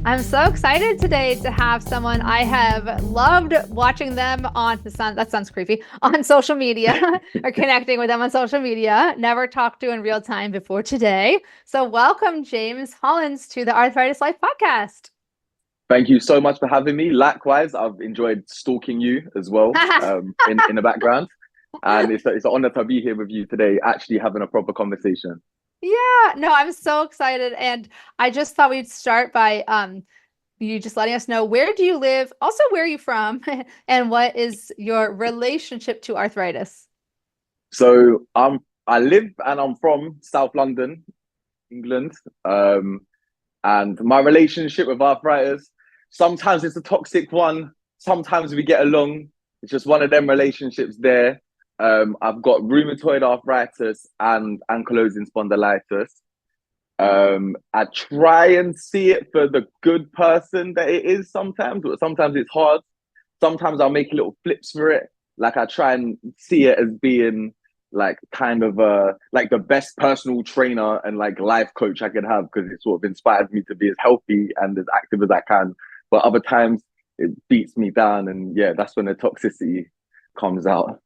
I'm so excited today to have someone I have loved watching them on that sounds creepy on social media or connecting with them on social media. Never talked to in real time before today. So welcome James Hollens to the Arthritis Life podcast. Thank you so much for having me. Likewise, I've enjoyed stalking you as well in the background. And it's an honor to be here with you today, actually having a proper conversation. Yeah, no, I'm so excited. And I just thought we'd start by you just letting us know, where do you live? Also, where are you from? And what is your relationship to arthritis? I live and I'm from South London, England. And my relationship with arthritis, sometimes it's a toxic one, sometimes we get along. It's just one of them relationships there. I've got rheumatoid arthritis and ankylosing spondylitis. I try and see it for the good person that it is sometimes, but sometimes it's hard. Sometimes I'll make little flips for it. Like I try and see it as being like kind of like the best personal trainer and like life coach I could have, because it sort of inspires me to be as healthy and as active as I can. But other times it beats me down, and yeah, that's when the toxicity comes out.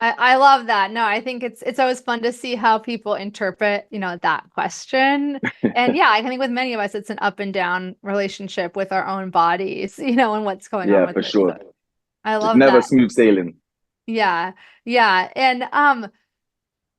I love that. No, I think it's always fun to see how people interpret, that question. And yeah, I think with many of us, it's an up and down relationship with our own bodies, and what's going on Yeah, with for it. So sure. I Just love never that. smooth sailing. Yeah. Yeah. And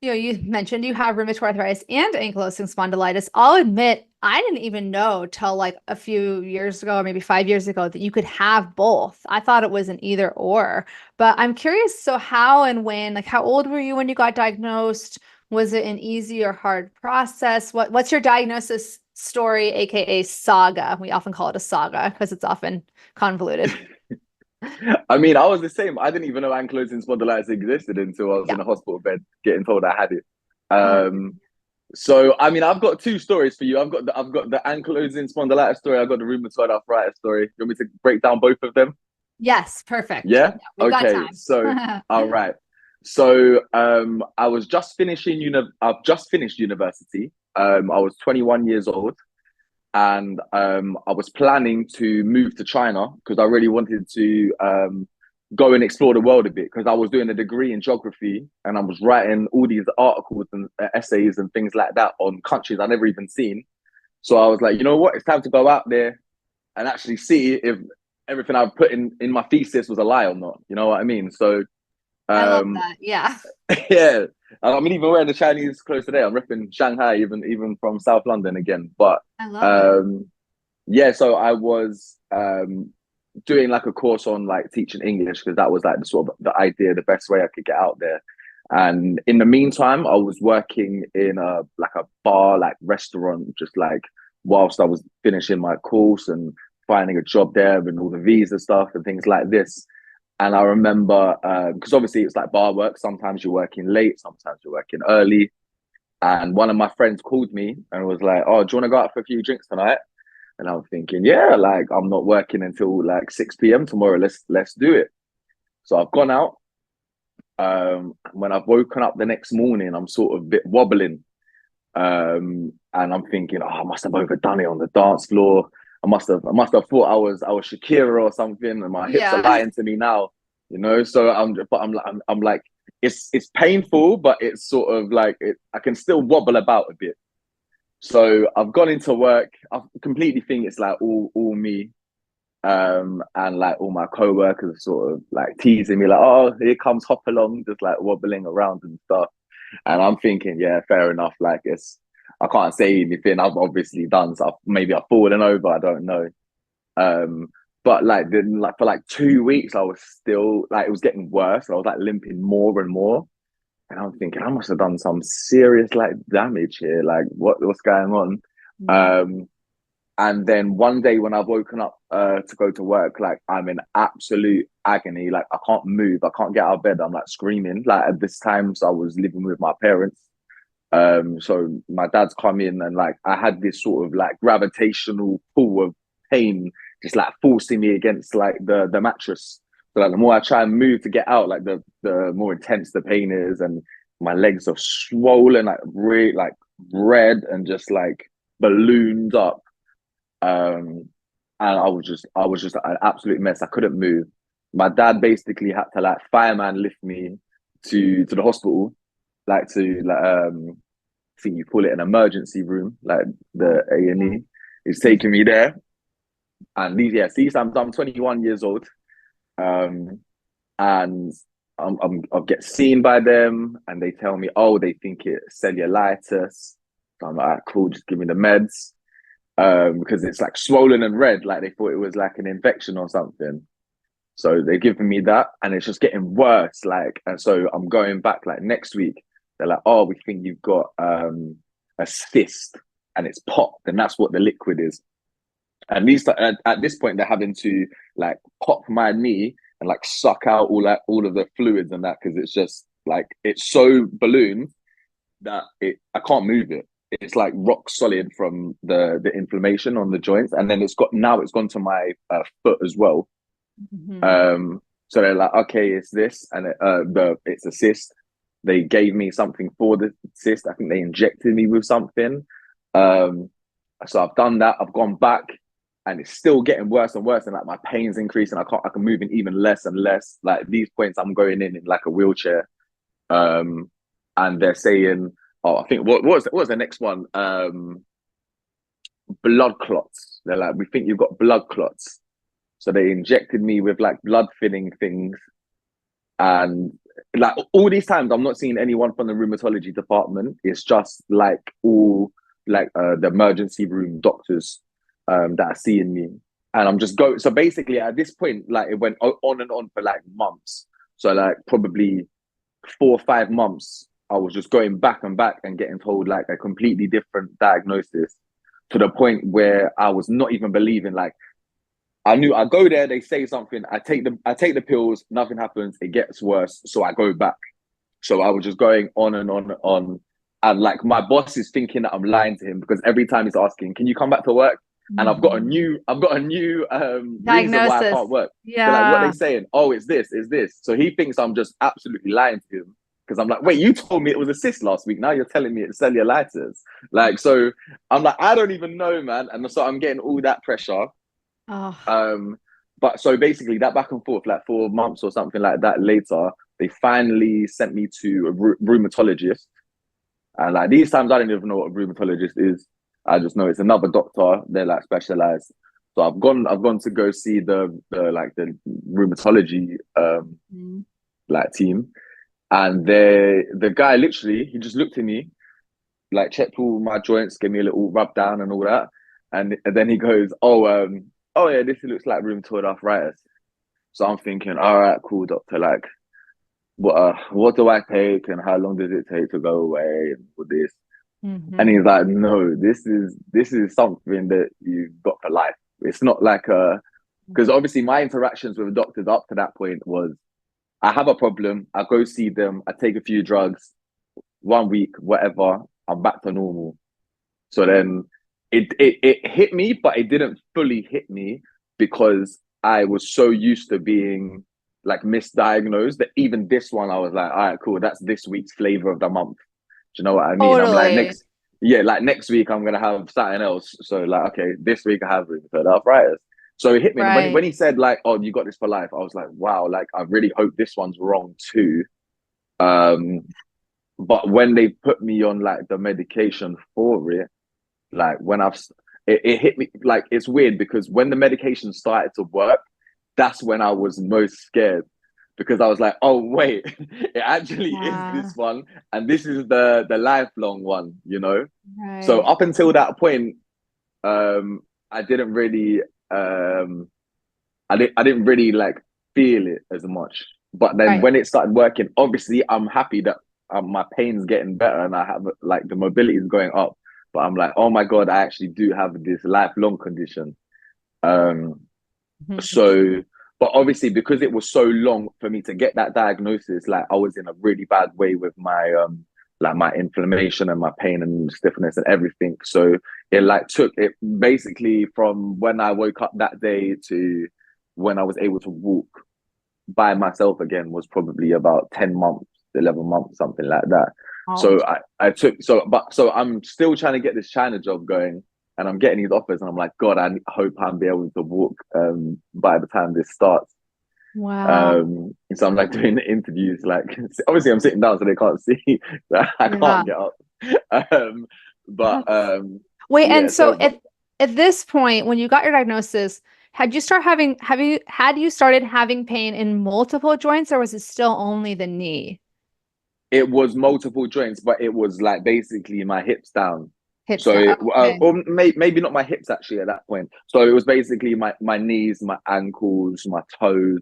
you mentioned you have rheumatoid arthritis and ankylosing spondylitis. I'll admit, I didn't even know till like a few years ago, or maybe 5 years ago, that you could have both. I thought it was an either or. But I'm curious, so how and when, like how old were you when you got diagnosed? Was it an easy or hard process? What's your diagnosis story, aka saga? We often call it a saga because it's often convoluted. I mean, I was the same. I didn't even know ankylosing spondylitis existed until I was Yeah. in a hospital bed getting told I had it. Oh, So I mean, I've got two stories for you. I've got the ankylosing spondylitis story. I've got the rheumatoid arthritis story. You want me to break down both of them? yes, perfect. Yeah. Yeah, we've got Okay. So time. all right. So I was just finishing I've just finished university. I was 21 years old, and I was planning to move to China because I really wanted to go and explore the world a bit, because I was doing a degree in geography and I was writing all these articles and essays and things like that on countries I'd never even seen. So I was like, you know what, it's time to go out there and actually see if everything I've put in my thesis was a lie or not. You know what I mean? So I love um, that. Yeah. yeah, I mean, even wearing the Chinese clothes today, I'm repping Shanghai, even from South London again. But I love it. um, yeah, so I was doing like a course on like teaching English, because that was like the sort of the idea, the best way I could get out there. And in the meantime, I was working in a bar, like restaurant, just like whilst I was finishing my course and finding a job there and all the visa stuff and things like this. And I remember because obviously it's like bar work. Sometimes you're working late, sometimes you're working early. And one of my friends called me and was like, "Oh, do you want to go out for a few drinks tonight?" And I'm thinking, yeah, like I'm not working until like 6 p.m. tomorrow. Let's do it. So I've gone out. When I've woken up the next morning, I'm sort of a bit wobbling. And I'm thinking, oh, I must have overdone it on the dance floor. I must have thought I was Shakira or something, and my hips are Yeah. lying to me now, you know. So I'm like, it's painful, but it's sort of like I can still wobble about a bit. So I've gone into work. I completely think it's like all me. And like all my co-workers are sort of like teasing me, like, "Oh, here comes Hop Along," just like wobbling around and stuff. And I'm thinking, yeah, fair enough. Like I can't say anything. I've obviously done so. Maybe I've fallen over. I don't know. Um, but like then, like for like 2 weeks, I was still like, it was getting worse. I was like limping more and more. And I'm thinking, I must have done some serious like damage here. Like what's going on? Yeah. Um, and then one day when I've woken up to go to work, like I'm in absolute agony. Like I can't move. I can't get out of bed. I'm like screaming. Like at this time, so I was living with my parents. So my dad's come in, and like I had this sort of like gravitational pull of pain, just like forcing me against like the mattress. So like the more I try and move to get out, like the more intense the pain is, and my legs are swollen, like really like red and just like ballooned up. Um, and I was just an absolute mess. I couldn't move. My dad basically had to like fireman lift me to the hospital, like to like I think you call it an emergency room, like the A&E. He's taking me there, and these I'm 21 years old, um, and I get seen by them, and they tell me, oh, they think it's cellulitis. So I'm like, "Alright, cool, just give me the meds." Because it's like swollen and red, like they thought it was like an infection or something. So they're giving me that, and it's just getting worse. Like, and so I'm going back like next week. They're like, "Oh, we think you've got a cyst, and it's popped, and that's what the liquid is." At least at this point, they're having to like pop my knee and like suck out all of the fluids and that, because it's just like it's so ballooned that I can't move it. It's like rock solid from the inflammation on the joints, and then it's gone to my foot as well. Mhm. So they're like, okay, it's this, and it's a cyst. They gave me something for the cyst. I think they injected me with something. Um, so I've done that. I've gone back, and it's still getting worse and worse. And like my pain's increasing. I can move in even less and less. Like these points, I'm going in like a wheelchair. And they're saying, oh, I think what was the next one? Blood clots. They're like, we think you've got blood clots. So they injected me with like blood thinning things, and like all these times, I'm not seeing anyone from the rheumatology department. It's just like all like the emergency room doctors that are seeing me, and I'm just go. So basically, at this point, like it went on and on for like months. So like probably 4 or 5 months, I was just going back and back and getting told like a completely different diagnosis, to the point where I was not even believing. Like I knew I go there, they say something, I take the pills, nothing happens, it gets worse, so I go back. So I was just going on and on and on. And like my boss is thinking that I'm lying to him, because every time he's asking, "Can you come back to work?" And Mhm. I've got a new reason why I Diagnosis. can't work. They're like, "What are they Yeah. saying?" "Oh, it's this." So he thinks I'm just absolutely lying to him, because I'm like, "Wait, you told me it was a cyst last week. Now you're telling me it's cellulitis." Like, so I'm like, I don't even know, man. And so I'm getting all that pressure. Oh. Um, but so basically, that back and forth, like 4 months or something like that later, they finally sent me to a rheumatologist. And like these times, I don't even know what a rheumatologist is. I just know it's another doctor. They're like specialized. So I've gone to go see the rheumatology Mhm. like team, and the guy literally he just looked at me, like checked all my joints, gave me a little rub down and all that, and then he goes, oh yeah, this looks like rheumatoid arthritis. So I'm thinking, all right, cool, doctor. Like, what do I take, and how long does it take to go away, and all this? And Mhm. he's like, no, this is something that you've got for life. It's not like because obviously my interactions with doctors up to that point was, I have a problem, I go see them, I take a few drugs, 1 week, whatever, I'm back to normal. So then it hit me, but it didn't fully hit me, because I was so used to being like misdiagnosed, that even this one I was like, all right, cool, that's this week's flavor of the month. Do you know what I mean? I'm like, Totally. like next week I'm gonna have something else. So like, okay, this week I have rheumatoid arthritis. So it hit me, and when Right. he said like, "Oh, you got this for life," I was like, "Wow!" Like I really hope this one's wrong too. Um, but when they put me on like the medication for it, like it hit me, like it's weird, because when the medication started to work, that's when I was most scared, because I was like, oh wait, it actually is this Yeah. one, and this is the lifelong one, you know. So Right. up until that point, I didn't really I didn't really like feel it as much. But then Right. when it started working, obviously I'm happy that my pain's getting better, and I have like the mobility is going up. But I'm like, oh my god, I actually do have this lifelong condition. Um, Mhm. so, but obviously because it was so long for me to get that diagnosis, like I was in a really bad way with my like my inflammation and my pain and stiffness and everything. So it like took it basically from when I woke up that day to when I was able to walk by myself again was probably about 10 months, 11 months, something like that. Oh. So I took so I'm still trying to get this China job going. and I'm getting these offers, and I'm like, God, I hope I'm be able to walk by the time this starts. Wow. So I'm like doing the interviews, like obviously I'm sitting down so they can't see that I Yeah. can't get up. Um, but That's Wait, and yeah, so so at this point, when you got your diagnosis, had you started having pain in multiple joints, or was it still only the knee? it was multiple joints, but it was like basically my hips down. Hips So down. it, Okay. or maybe not my hips actually at that point. So it was basically my knees, my ankles, my toes,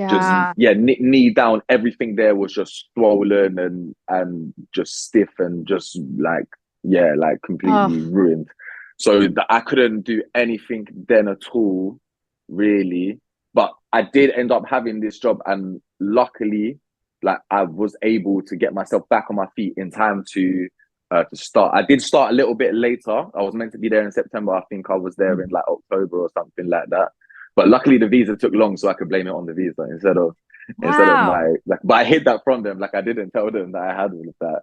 just Yeah. yeah, knee down. Everything there was just swollen and just stiff and just like yeah, like completely Oh, ruined. So that I couldn't do anything then at all, really. But I did end up having this job, and luckily, like I was able to get myself back on my feet in time to start. I did start a little bit later. I was meant to be there in September. I think I was there in like October or something like that. But luckily the visa took long, so I could blame it on the visa instead of wow. my like. But I hid that from them. Like I didn't tell them that I had all of that.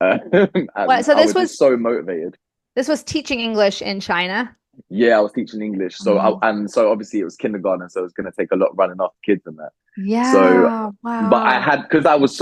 What, And so I was just so motivated. this was teaching English in China? Yeah, I was teaching English, so Oh, and so obviously it was kindergarten, so it was going to take a lot running off kids and that. So, yeah. but I Wow. had because I was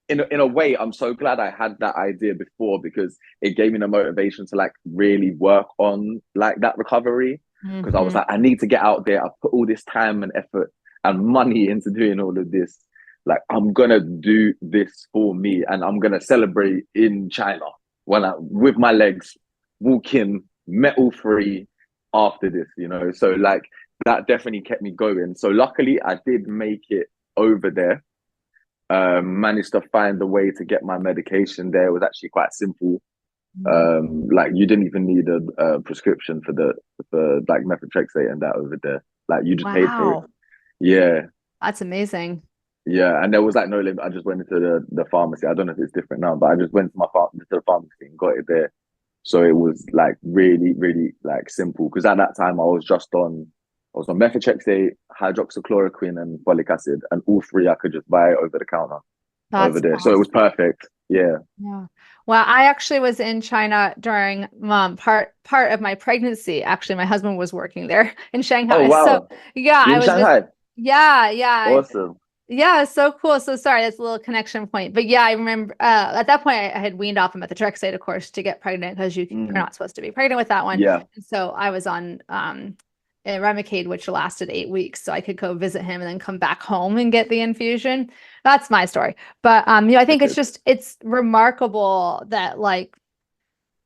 in a way I'm so glad I had that idea before because it gave me the motivation to like really work on like that recovery because I was Hmm. like I need to get out there. I put all this time and effort and money into doing all of this. Like I'm gonna do this for me, and I'm gonna celebrate in China when I with my legs walking metal free after this, So like that definitely kept me going. So luckily I did make it over there. Managed to find a way to get my medication there. It was actually quite simple. Like you didn't even need a prescription for like methotrexate and that over there. Like you just paid for it. Wow. Yeah, That's amazing. yeah. And there was like no limit. I just went into the pharmacy. I don't know if it's different now, but I just went to to the pharmacy and got it there. So it was like really, really like simple because at that time I was on methotrexate, hydroxychloroquine, and folic acid, and all three I could just buy over the counter over That's there. So it was awesome. perfect. Yeah. Yeah. Well, I actually was in China during part of my pregnancy. Actually, my husband was working there in Oh Shanghai. So wow. yeah, You I in was Shanghai? yeah, yeah. Awesome. Yeah, it's so cool. So sorry, that's a little connection point. But yeah, I remember at that point I had weaned off of methotrexate, of course, to get pregnant because you're Mm, not supposed to be pregnant with that one. yeah. And so I was on Remicade, which lasted 8 weeks, so I could go visit him and then come back home and get the infusion. That's my story. But I think Okay. it's remarkable that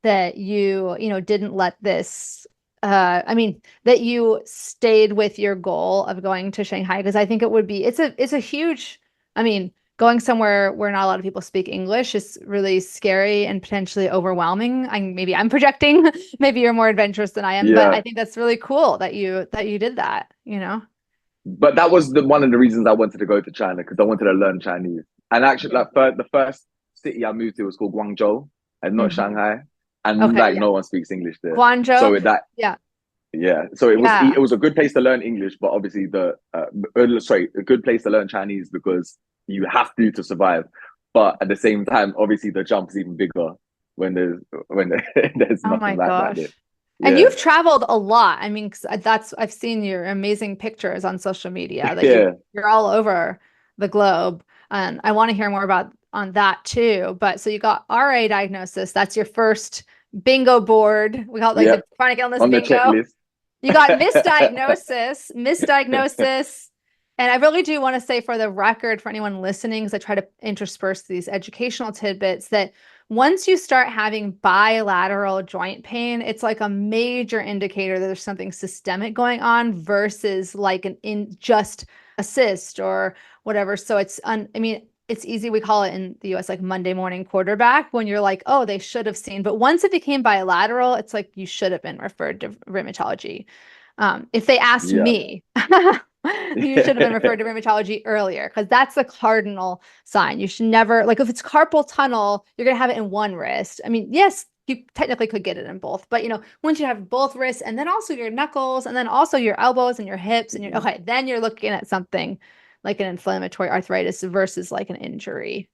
that you didn't let this that you stayed with your goal of going to Shanghai because I think it would be it's a huge I mean going somewhere where not a lot of people speak English is really scary and potentially overwhelming. Maybe I'm projecting, maybe you're more adventurous than I am, but I Yeah. think that's really cool that you did that. But that was the one of the reasons I wanted to go to China because I wanted to learn Chinese. And actually, Yeah. like the first city I moved to was called Guangzhou and not Hmm. Shanghai, and Okay, like yeah. no one speaks English there. Guangzhou. So that Yeah. yeah, so it Yeah. was a good place to learn English, but obviously sorry, a good place to learn Chinese because you have to survive. But at the same time, obviously the jump is even bigger when there's Oh nothing my like that there. gosh. And Yeah, you've traveled a lot. I mean, 'cause I've seen your amazing pictures on social media that yeah, you're all over the globe. And I want to hear more about on that too. But so you got RA diagnosis. That's your first bingo board. We call it like yeah. the chronic illness On the bingo. checklist. You got misdiagnosis. And I really do want to say for the record, for anyone listening, because I try to intersperse these educational tidbits, that once you start having bilateral joint pain, it's like a major indicator that there's something systemic going on versus like an in just a cyst or whatever. So I mean, it's easy. We call it in the US like Monday morning quarterback when you're like, oh, they should have seen. But once it became bilateral, it's like you should have been referred to rheumatology. If they asked Yeah. me, you should have been referred to rheumatology earlier because that's the cardinal sign. You should never, like, if it's carpal tunnel, you're going to have it in one wrist. I mean, yes, you technically could get it in both, but once you have both wrists and then also your knuckles and then also your elbows and your hips and okay, then you're looking at something like an inflammatory arthritis versus like an injury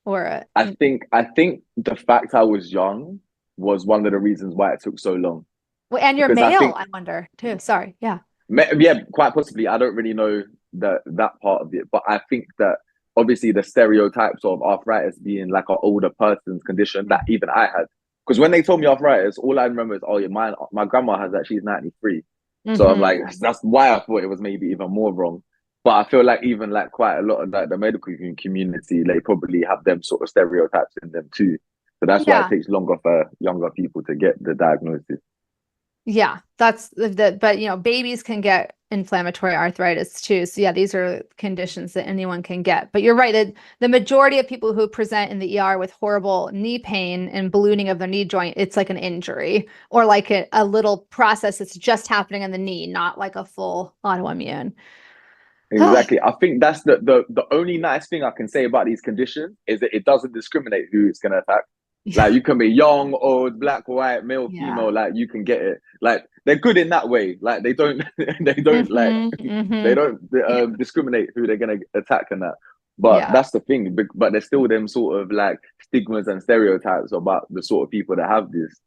or I think the fact I was young was one of the reasons why it took so long. Well, and you're Because I male, think, I wonder too. Sorry. Yeah. yeah, quite possibly, I don't really know that part of it, but I think that obviously the stereotypes of arthritis being like an older person's condition that even I had. Because when they told me arthritis, all I remember is, oh yeah, my grandma has that. She's 93. So I'm like, Mm-hmm. that's why I thought it was maybe even more wrong. But I feel like even like quite a lot of like the medical community, they probably have them sort of stereotypes in them too. So that's why it Yeah. takes longer for younger people to get the diagnosis. Yeah, that's but babies can get inflammatory arthritis too. So yeah, these are conditions that anyone can get. But you're right that the majority of people who present in the ER with horrible knee pain and ballooning of the knee joint, it's like an injury or like a little process that's just happening in the knee, not like a full autoimmune. Exactly. I think that's the only nice thing I can say about these conditions is that it doesn't discriminate who it's gonna attack. Like you can be young, old, black, white, male, Yeah. female, like you can get it. Like they're good in that way. Like they don't they don't like they Hmm. don't Yeah. discriminate who they're gonna attack and that. But Yeah. that's the thing. But there's still them sort of like stigmas and stereotypes about the sort of people that have this.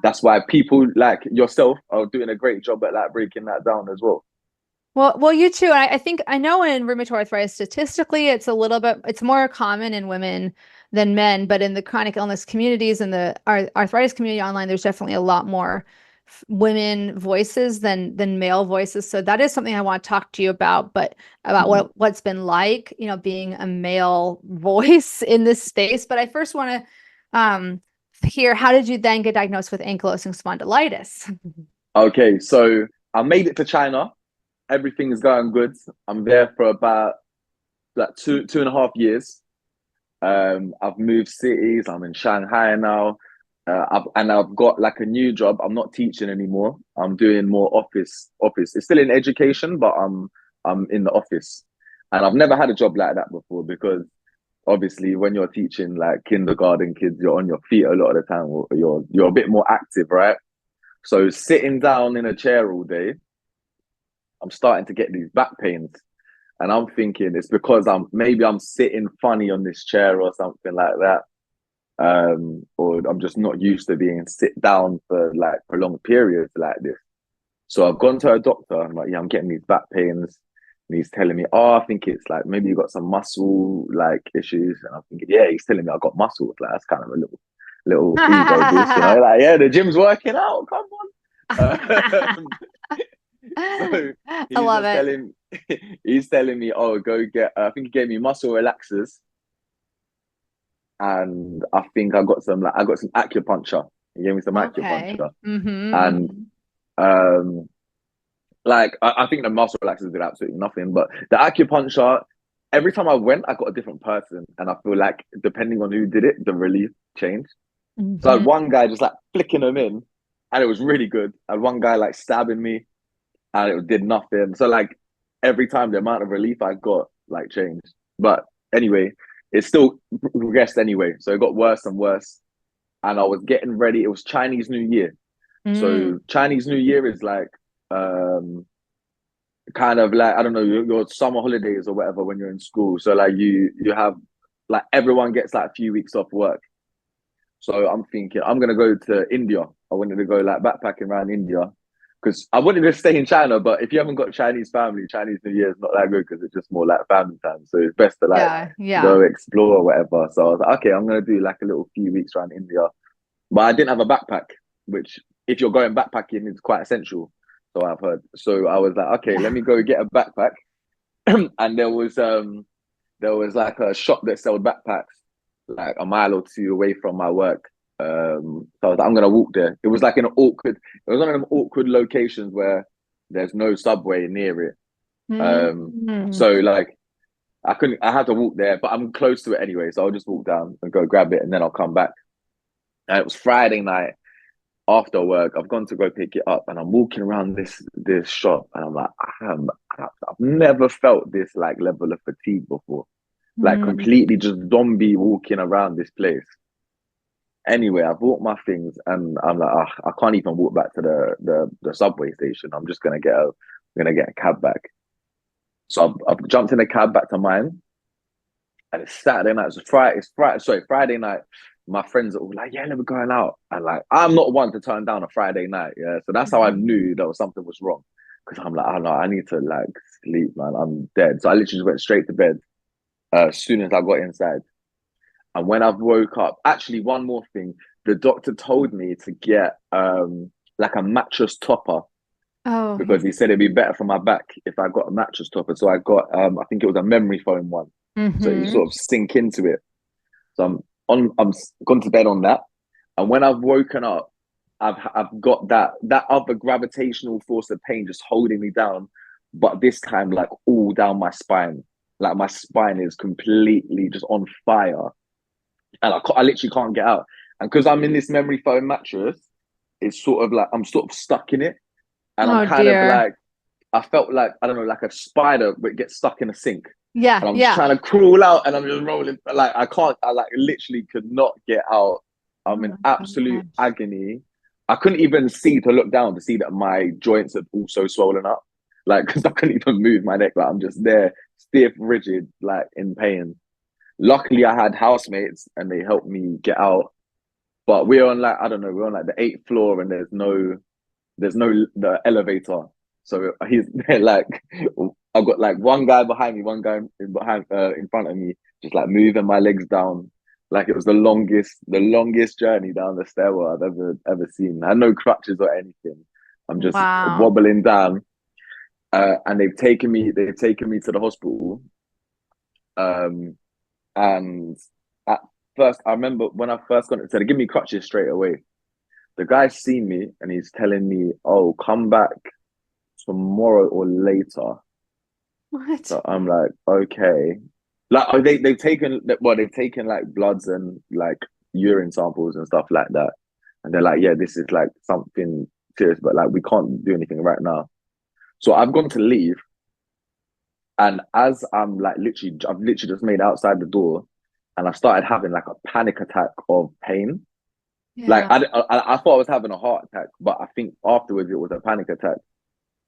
That's why people like yourself are doing a great job at like breaking that down as well. Well, you too. I think I know in rheumatoid arthritis, statistically, it's more common in women than men, but in the chronic illness communities and the arthritis community online, there's definitely a lot more women voices than male voices. So that is something I want to talk to you about, but about Mhm. what's been like, being a male voice in this space. But I first want to hear, how did you then get diagnosed with ankylosing spondylitis? Okay, so I made it to China. Everything is going good. I'm there for about like two and a half years. I've moved cities. I'm in Shanghai now. I've got like a new job. I'm not teaching anymore. I'm doing more office. It's still in education, but I'm in the office. And I've never had a job like that before because obviously when you're teaching like kindergarten kids, you're on your feet a lot of the time. You're a bit more active, right? So sitting down in a chair all day, I'm starting to get these back pains. And I'm thinking it's because I'm sitting funny on this chair or something like that. Or I'm just not used to being sit down for like prolonged periods like this. So I've gone to a doctor. I'm like, yeah, I'm getting these back pains. And he's telling me, oh, I think it's like maybe you got some muscle like issues. And I'm thinking, yeah, he's telling me I got muscles. Like that's kind of a little ego boost, Like, yeah, the gym's working out. Come on. So I he's love just it. he's telling me, oh, go get. I think he gave me muscle relaxers, and I got some acupuncture. He gave me some Okay. acupuncture, Mm-hmm. and um, like I think the muscle relaxers did absolutely nothing, but the acupuncture. Every time I went, I got a different person, and I feel like depending on who did it, the relief changed. So I had Mm-hmm. one guy just like flicking them in, and it was really good. I had one guy like stabbing me, and it did nothing. So like every time the amount of relief I got like changed. But anyway, it still progressed anyway. So it got worse and worse. And I was getting ready. It was Chinese New Year. Mm. So Chinese New Year is like um kind of like I don't know your summer holidays or whatever when you're in school. So like you have like everyone gets like a few weeks off work. So I'm thinking I'm gonna go to India. I wanted to go like backpacking around India because I wanted to stay in China. But if you haven't got Chinese family, Chinese New Year is not that good because it's just more like family time. So it's best to like Yeah, yeah. go explore or whatever. So I was like, okay, I'm gonna do like a little few weeks around India. But I didn't have a backpack, which if you're going backpacking is quite essential. So I've heard. So I was like, okay, let Yeah. me go get a backpack. And there was like a shop that sold backpacks like a mile or two away from my work. So I was like, I'm gonna walk there. It was like it was one of them awkward locations where there's no subway near it. Mm. So like I had to walk there, but I'm close to it anyway, so I'll just walk down and go grab it and then I'll come back. And it was Friday night after work. I've gone to go pick it up and I'm walking around this shop and I'm like, I've never felt this like level of fatigue before. Like Mm. completely just zombie walking around this place. Anyway, I bought my things and I'm like, I can't even walk back to the subway station. I'm just gonna get a cab back. So I've jumped in a cab back to mine, and it's Saturday night. It's Friday. Sorry, Friday night. my friends are all like, yeah, we're going out. And like, I'm not one to turn down a Friday night. Yeah. So that's how I Mhm. knew that something was wrong. Cause I'm like, I know, I need to like sleep, man. I'm dead. So I literally just went straight to bed as soon as I got inside. And when I woke up, actually, one more thing, the doctor told me to get like a mattress topper Oh, because he said it'd be better for my back if I got a mattress topper. So I got I think it was a memory foam one. So you mm-hmm. sort of sink into it. So I'm gone to bed on that. And when I've woken up, I've got that other gravitational force of pain just holding me down, but this time like all down my spine. Like my spine is completely just on fire, and I literally can't get out. And because I'm in this memory foam mattress, it's sort of like I'm sort of stuck in it, and I'm Oh kind of dear. like I felt like I don't know, like a spider but gets stuck in a sink, Yeah, and I'm just yeah. trying to crawl out, and I'm just rolling. Like I can't. I like literally could not get out. I'm Oh in my absolute gosh. agony. I couldn't even see to look down to see that my joints had also swollen up. Like because I couldn't even move my neck. Like I'm just there, stiff, rigid, like in pain. Luckily, I had housemates and they helped me get out. But we're on like I don't know, we're on like the eighth floor and there's no the elevator. So he's like I've got like one guy behind me, one guy in front of me, just like moving my legs down. Like it was the longest journey down the stairwell I've ever seen. I had no crutches or anything. I'm just Wow. wobbling down. And they've taken me to the hospital. Um and at first I remember when I first got it, so they give me crutches straight away. The guy's seen me and he's telling me, "Oh, come back tomorrow or later." What? So I'm like, okay. Like they've taken like bloods and like urine samples and stuff like that. And they're like, yeah, this is like something serious, but like we can't do anything right now. So I've gone to leave. And as I've literally just made outside the door and I started having like a panic attack of pain. Like Yeah. I thought I was having a heart attack, but I think afterwards it was a panic attack.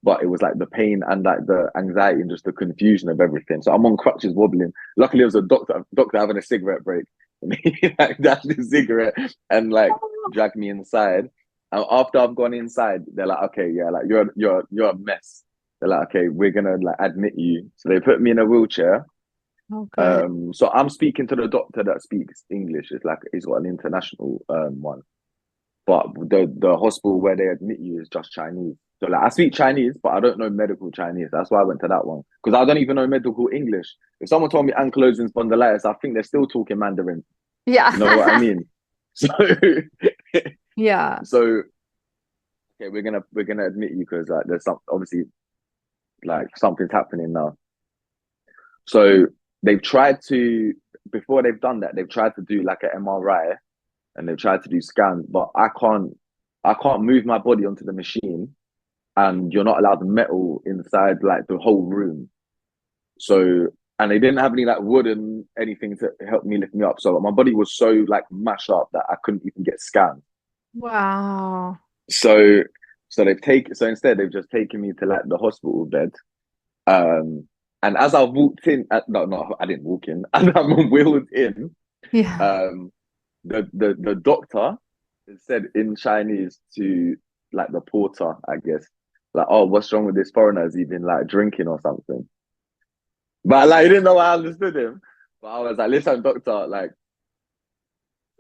But it was like the pain and like the anxiety and just the confusion of everything. So I'm on crutches wobbling. Luckily, there was a doctor having a cigarette break, and he like dashed his cigarette and like dragged me inside. And after I've gone inside, they're like, okay, yeah, like you're a mess. They're like, okay, we're gonna like admit you. So they put me in a wheelchair. Oh, good. So I'm speaking to the doctor that speaks English. It's like he's got an international one, but the hospital where they admit you is just Chinese. So like I speak Chinese, but I don't know medical Chinese. That's why I went to that one because I don't even know medical English. If someone told me ankylosing spondylitis, I think they're still talking Mandarin. You know what I Yeah. mean? So Yeah. so okay, we're gonna admit you because like there's some obviously like something's happening now. So they've tried to before they've done that, they've tried to do like an MRI and they've tried to do scans, but I can't move my body onto the machine and you're not allowed metal inside like the whole room. So and they didn't have any like wood and anything to help me lift me up. So my body was so like mashed up that I couldn't even get scanned. Wow. So so instead they've just taken me to like the hospital bed. Um and as I walked in, no, I didn't walk in. As I'm wheeled in, Yeah. um, the doctor said in Chinese to like the porter, I guess, like, oh, what's wrong with this foreigner? Has he been like drinking or something? But like, he didn't know I understood him. But I was like, listen, doctor, like,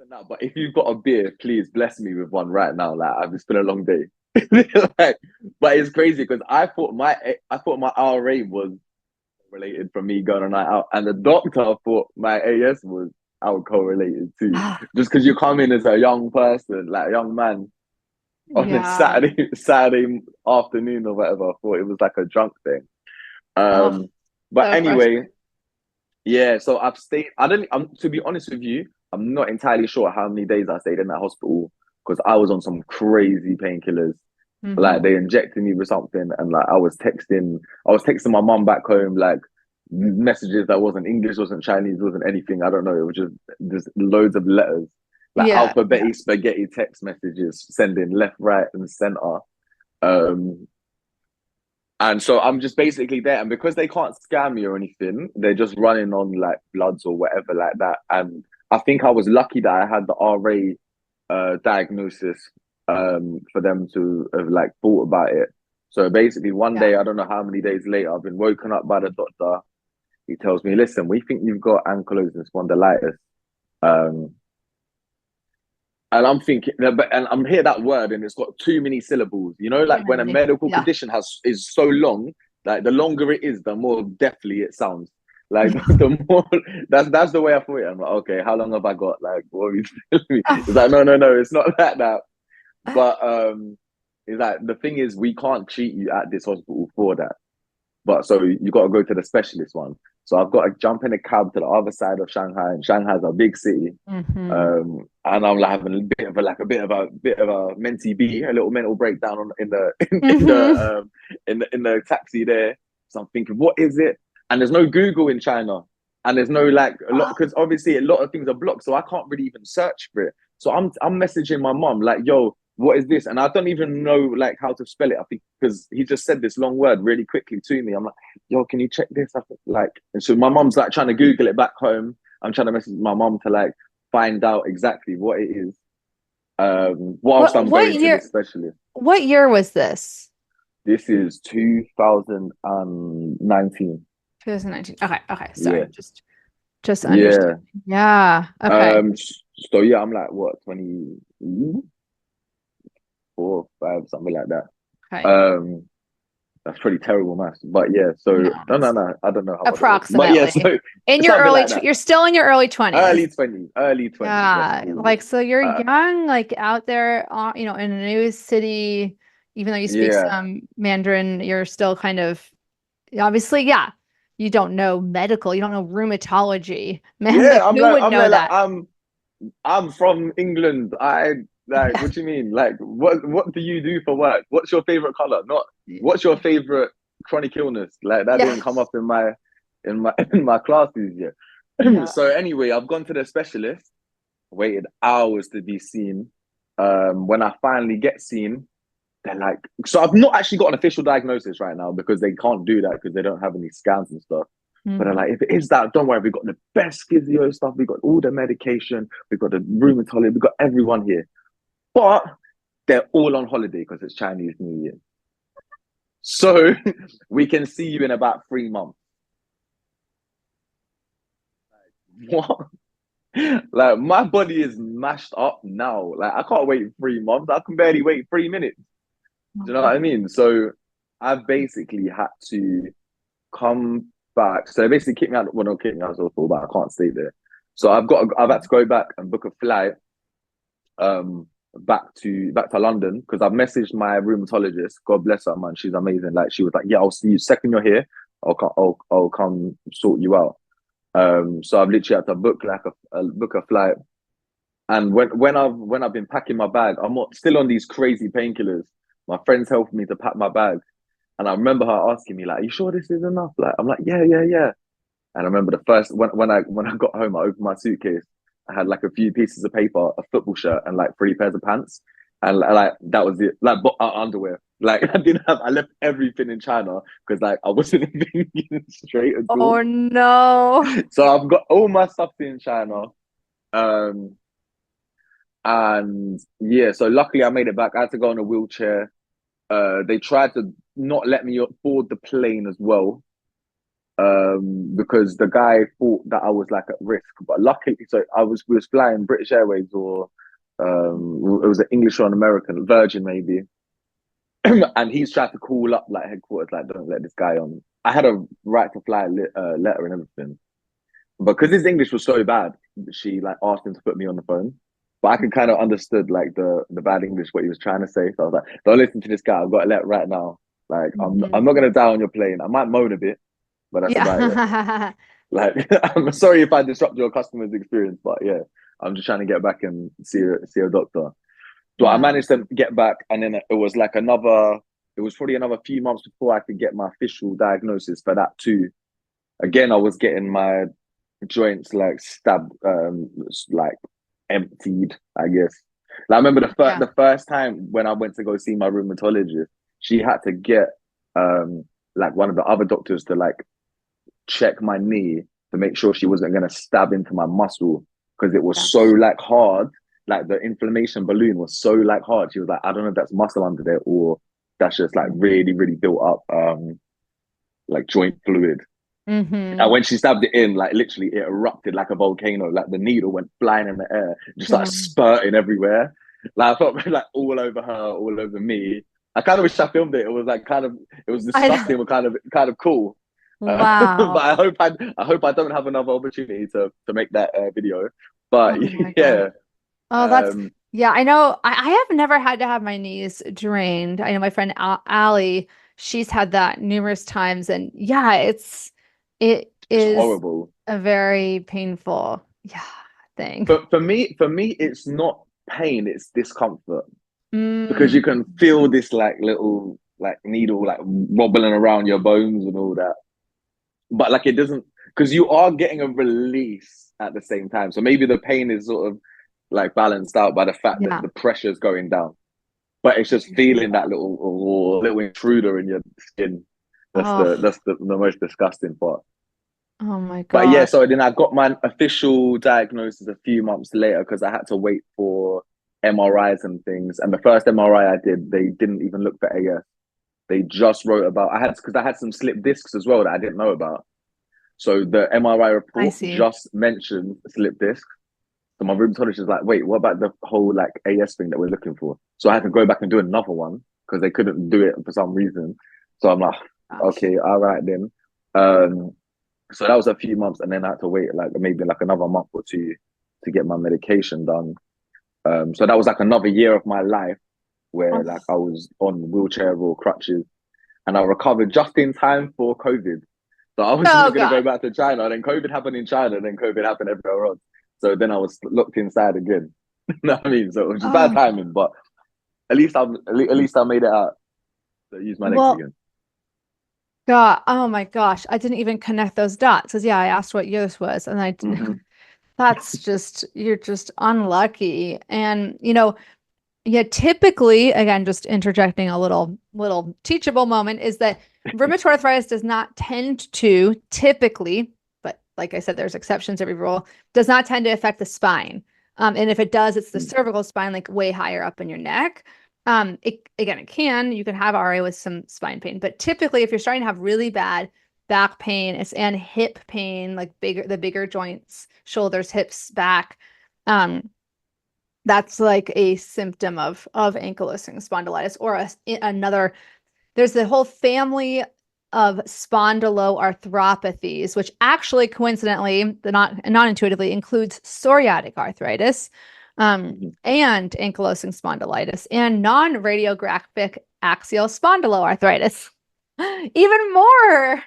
no, but if you've got a beer, please bless me with one right now. Like, it's been a long day. Like, but it's crazy because I thought my RA was related from me going on a night out, and the doctor thought my AS was alcohol related too. Just because you come in as a young person, like a young man, on a Yeah. Saturday afternoon or whatever, I thought it was like a drunk thing. Oh, But so anyway, frustrating. yeah. So I've stayed. I don't. I'm to be honest with you, I'm not entirely sure how many days I stayed in that hospital because I was on some crazy painkillers. Like Hmm. they injected me with something, and like I was texting my mom back home, like messages that wasn't English, wasn't Chinese, wasn't anything. I don't know. It was just loads of letters, like Yeah. Yeah. alphabetic spaghetti text messages, sending left, right, and center. Um, and so I'm just basically there, and because they can't scam me or anything, they're just running on like bloods or whatever like that, and I think I was lucky that I had the RA diagnosis for them to have like thought about it. So basically, one Yeah. day, I don't know how many days later, I've been woken up by the doctor. He tells me, "Listen, we think you've got ankylosing spondylitis." Um, and I'm thinking, and I'm hear that word, and it's got too many syllables. You know, like when a medical Yeah. condition is so long, like the longer it is, the more deathly it sounds. Like Yeah. the more that's the way I thought it. I'm like, okay, how long have I got? Like, what are you telling me? Oh. It's like, no, it's not like that. But it's like the thing is, we can't treat you at this hospital for that. But so you got to go to the specialist one. So I've got to jump in a cab to the other side of Shanghai, and Shanghai's a big city. Hmm. And I'm like having a mentee B, a little mental breakdown in the Hmm. in the taxi there. So I'm thinking, what is it? And there's no Google in China, and there's no like a lot because obviously a lot of things are blocked, so I can't really even search for it. So I'm messaging my mom like, yo, what is this? And I don't even know like how to spell it. I think because he just said this long word really quickly to me. I'm like, yo, can you check this? I think like, and so my mom's like trying to Google it back home. I'm trying to message my mom to like find out exactly what it is. Whilst I'm What going to year? this specialist. What year was this? This is 2019. 2019. Okay. Okay. Yeah, Sorry. Just yeah. understand. Yeah. Okay. Um, so yeah, I'm like what 24, 5, something like that. Okay. Um, that's pretty terrible maths, but yeah. So No, no, it's I don't know how old it is, but yeah. So approximately in your something like that. you're still in your early 20s. Early 20s. Let's Yeah, call it. like so you're Uh, young, like out there, in a new city, even though you speak yeah, some Mandarin, you're still kind of obviously, yeah, you don't know medical, you don't know rheumatology. Man, yeah. like who would I'm know there like that? I'm from England. I like. Yeah. What do you mean? Like, what do you do for work? What's your favorite color? Not what's your favorite chronic illness? Like that Yeah. didn't come up in my in my classes yet. Yeah. So anyway, I've gone to the specialist. Waited hours to be seen. When I finally get seen, they're like, so I've not actually got an official diagnosis right now because they can't do that because they don't have any scans and stuff. But they're Mhm. like, if it is that, don't worry, we've got the best physio stuff, we've got all the medication, we've got the rheumatologist, we've got everyone here. But they're all on holiday because it's Chinese New Year. So we can see you in about 3 months. What? Like my body is mashed up now. Like I can't wait 3 months. I can barely wait 3 minutes. Do you know what I mean? So I've basically had to come back. So they basically kicked me out. Well, not kicked me out of hospital, but I can't stay there. So I've had to go back and book a flight back to London because I've messaged my rheumatologist. God bless her, man. She's amazing. Like she was like, yeah, I'll see you second you're here. I'll come sort you out. So I've literally had to book like book a flight. And when I've been packing my bag, still on these crazy painkillers. My friends helped me to pack my bag. And I remember her asking me, like, are you sure this is enough? Like, I'm like, yeah. And I remember the first when I got home, I opened my suitcase. I had like a few pieces of paper, a football shirt, and like 3 pairs of pants, and like that was it. Like underwear. Like I left everything in China because like I wasn't thinking straight at all. Oh no. So I've got all my stuff in China. Um, and yeah, so luckily I made it back. I had to go in a wheelchair. They tried to not let me board the plane as well because the guy thought that I was like at risk. But luckily, so we was flying British Airways or it was an English or an American Virgin maybe, and he's tried to call up like headquarters like don't let this guy on. I had a right to fly letter and everything, but because his English was so bad, she like asked him to put me on the phone. But I could kind of understood like the bad English what he was trying to say. So I was like, don't listen to this guy. I've got a letter right now. Like I'm Mhm. not gonna die on your plane. I might moan a bit, but that's about it. Yeah. Like, I'm sorry if I disrupt your customer's experience, but yeah, I'm just trying to get back and see a doctor. So I Yeah. managed to get back, and then it was like it was probably another few months before I could get my official diagnosis for that too. Again, I was getting my joints like stabbed, like emptied, I guess. Like, I remember Yeah. the first time when I went to go see my rheumatologist, she had to get like one of the other doctors to like check my knee to make sure she wasn't going to stab into my muscle. because it was so Yes. like hard. Like the inflammation balloon was so like hard. She was like, I don't know if that's muscle under there or that's just like really, really built up like joint fluid. And Mm-hmm. when she stabbed it in, like literally it erupted like a volcano. Like the needle went flying in the air, just like God. spurting everywhere. Like I felt like all over her, all over me. I kind of wish I filmed it. It was like kind of, it was I know. disgusting, but kind of cool. But Wow. I hope I don't have another opportunity to make that video. But Oh my God. yeah, Oh, that's um, yeah, I know. I have never had to have my knees drained. I know my friend Allie, she's had that numerous times, and yeah, it it's is horrible. a very painful, yeah, thing. But for me, it's not pain; it's discomfort because Mm, you can feel this like little like needle like wobbling around your bones and all that. But like it doesn't because you are getting a release at the same time. So maybe the pain is sort of like balanced out by the fact that yeah. the pressure is going down. But it's just feeling that little intruder in your skin. Oh, The most disgusting part. oh my But yeah, gosh. so then I got my official diagnosis a few months later because I had to wait for MRIs and things. And the first MRI I did, they didn't even look for AS. They just wrote about I had some slip discs as well that I didn't know about. So the MRI I report see. just mentioned slip disc. So my rheumatologist was like, wait, what about the whole like AS thing that we're looking for? So I had to go back and do another one because they couldn't do it for some reason. So I'm like, Gosh. okay, all right then. Um, so that was a few months, and then I had to wait like maybe like another month or two to get my medication done. So that was like another year of my life where like Oh, I was on wheelchair or crutches, and I recovered just in time for COVID. So I was oh going to go God. back to China, then COVID happened in China, then COVID happened everywhere else. So then I was locked inside again. You know what I mean? So it was just bad Oh, timing, but at least I made it out to use my legs well, again. God. Oh my gosh. I didn't even connect those dots because yeah, I asked what yours was, and I didn't. Mm-hmm. That's just you're just unlucky. And yeah, typically, again, just interjecting a little teachable moment is that rheumatoid arthritis does not tend to typically, but like I said, there's exceptions to every rule, does not tend to affect the spine. And if it does, it's the cervical spine, like way higher up in your neck. It can, you can have RA with some spine pain, but typically if you're starting to have really bad back pain and hip pain, like the bigger joints, shoulders, hips, back, um, that's like a symptom of ankylosing spondylitis or another. There's the whole family of spondyloarthropathies, which actually coincidentally, not intuitively includes psoriatic arthritis, Mm-hmm. and ankylosing spondylitis and non-radiographic axial spondyloarthritis. Even more.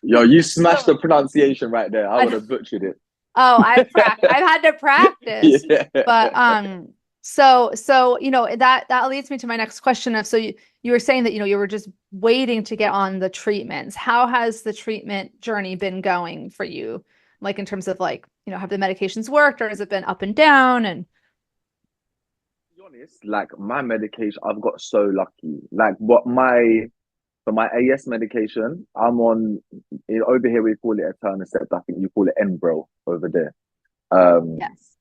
Yo, you smashed So the pronunciation right there. I would I, have butchered it. Oh, I've had to practice. Yeah. But so that leads me to my next question of you were saying that you were just waiting to get on the treatments. How has the treatment journey been going for you? Like in terms of like, have the medications worked or has it been up and down and To be honest, like my medication, I've got so lucky. Like what my for my AS medication, I'm on over here we call it Eternicept. I think you call it Enbrel over there. Um, yes.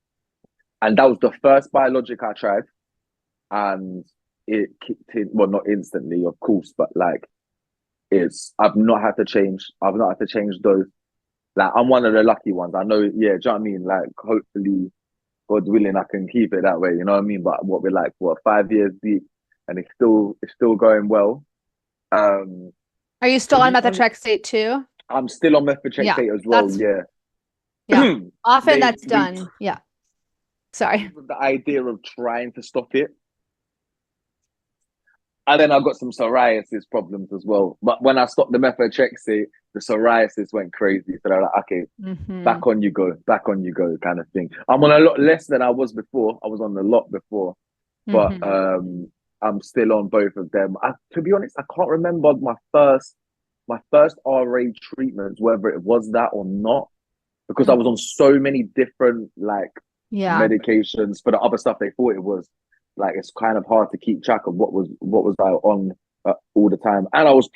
and that was the first biologic I tried, and it kicked in. Well, not instantly, of course, but like it's I've not had to change. I've not had to change those. Like I'm one of the lucky ones. I know. Yeah, do you know what I mean? Like hopefully, God willing, I can keep it that way. You know what I mean? But what we're like, what 5 years deep, and it's still going well. Um, Are you to still on be honest, methotrexate too? I'm still on Yeah, methotrexate as well. that's Yeah, yeah. Often they that's we done. Yeah. Sorry. with the idea of trying to stop it, and then I got some psoriasis problems as well. But when I stopped the methotrexate, the psoriasis went crazy. So they're like, okay, Hmm. back on you go, kind of thing. I'm on a lot less than I was before. I was on a lot before, but Hmm. I'm still on both of them. To be honest, I can't remember my first RA treatments, whether it was that or not, because I was on so many different like Yeah. medications for the other stuff they thought it was. Like it's kind of hard to keep track of what was I on all the time, and I was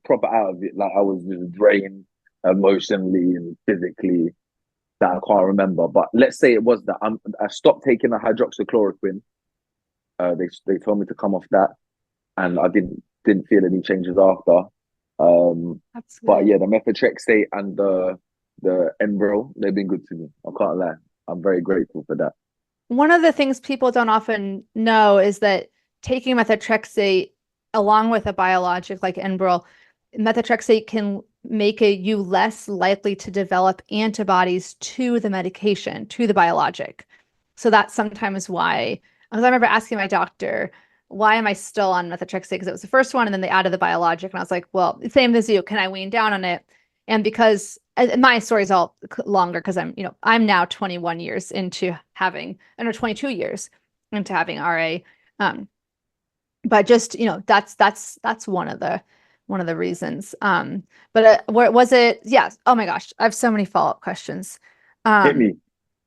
proper out of it. Like I was just drained emotionally and physically. that I can't remember. But let's say it was that I stopped taking the hydroxychloroquine. They told me to come off that, and I didn't feel any changes after. That's But good. yeah, the methotrexate and the Enbrel, they've been good to me. I can't lie. I'm very grateful for that. One of the things people don't often know is that taking methotrexate along with a biologic like Enbrel, methotrexate can make you less likely to develop antibodies to the medication, to the biologic. So that's sometimes why, because I remember asking my doctor, why am I still on methotrexate? Because it was the first one, and then they added the biologic, and I was like, well, same as you. Can I wean down on it? And because my story is all longer because I'm now 21 years into having, or 22 years into having RA. Um, but just, that's one of the reasons. But what was it? Yes. Oh my gosh, I have so many follow-up questions. Hit Um, me.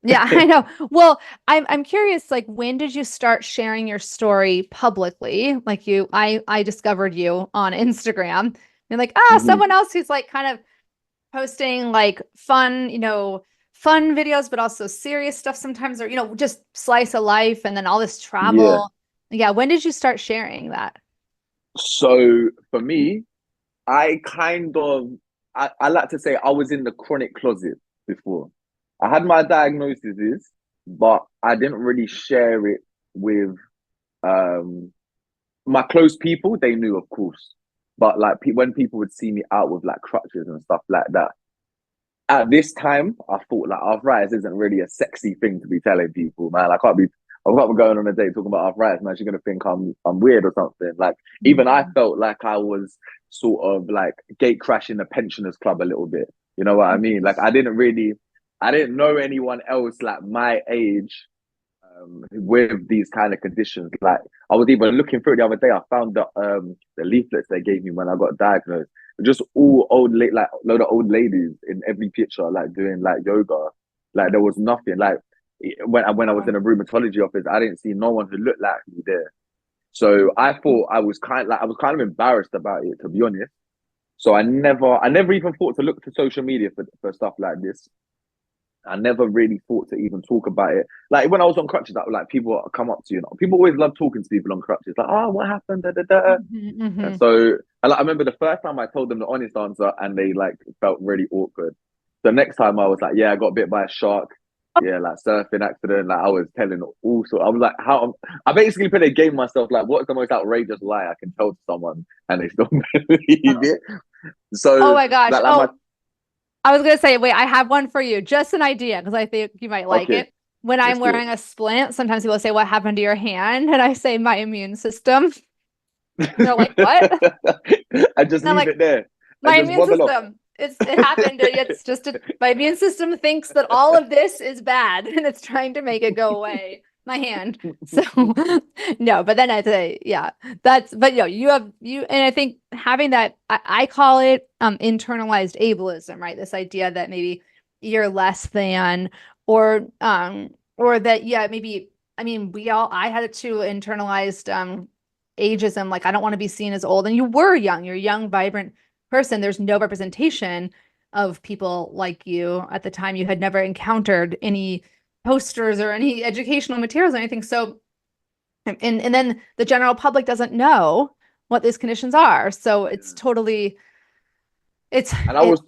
yeah, I know. Well, I'm curious, like when did you start sharing your story publicly? Like I discovered you on Instagram and like, Hmm. someone else who's like kind of posting like fun videos, but also serious stuff sometimes, or just slice of life and then all this Yeah. travel. Yeah, when did you start sharing that? So for me, I kind of I like to say I was in the chronic closet before. I had my diagnoses, but I didn't really share it with um my close people. They knew, of course, but like when people would see me out with like crutches and stuff like that, at this time, I thought like arthritis isn't really a sexy thing to be telling people, man. I can't be going on a date talking about arthritis, man. She's gonna think I'm weird or something. Like even I Mhm. felt like I was sort of like gate crashing the pensioners club a little bit. You know what I mean? Like I didn't know anyone else like my age with these kind of conditions. Like I was even looking through it the other day. I found the leaflets they gave me when I got diagnosed. Just all like load of old ladies in every picture, like doing like yoga. Like there was nothing. Like when I was in a rheumatology office, I didn't see no one who looked like me there. So I thought I was kind of embarrassed about it, to be honest. So I never even thought to look to social media for stuff like this. I never really thought to even talk about it. Like when I was on crutches, that like people come up to you. People always love talking to people on crutches. Like, oh, what happened? Da, da, da. Mhm, And mhm. so I remember the first time I told them the honest answer, and they like felt really awkward. The next time I was like, yeah, I got bit by a shark. Yeah, like surfing accident. Like I was telling all sorts. I was like, how? I basically put a game myself. Like, what's the most outrageous lie I can tell to someone, and they still believe Oh, it? oh So my gosh. like my Oh, I was gonna say, wait, I have one for you. Just an idea, because I think you might like okay, it. When I'm let's do wearing a splint, sometimes people say, "What happened to your hand?" And I say, "My immune system." And they're like, "What?" And I just I'm leave like, it there and "My just immune waddle off. system. It happened. It's just my immune system thinks that all of this is bad, and it's trying to make it go away." My hand. So no, but then I say, yeah, but and I think having that, I call it internalized ableism, right? This idea that maybe you're less than, or that, yeah, maybe, I mean, I had it too, internalized ageism, like I don't want to be seen as old. And you were young, you're a young, vibrant person. There's no representation of people like you at the time. You had never encountered any posters or any educational materials or anything. So, and then the general public doesn't know what these conditions are. So it's Yeah. totally, it's, And it, I was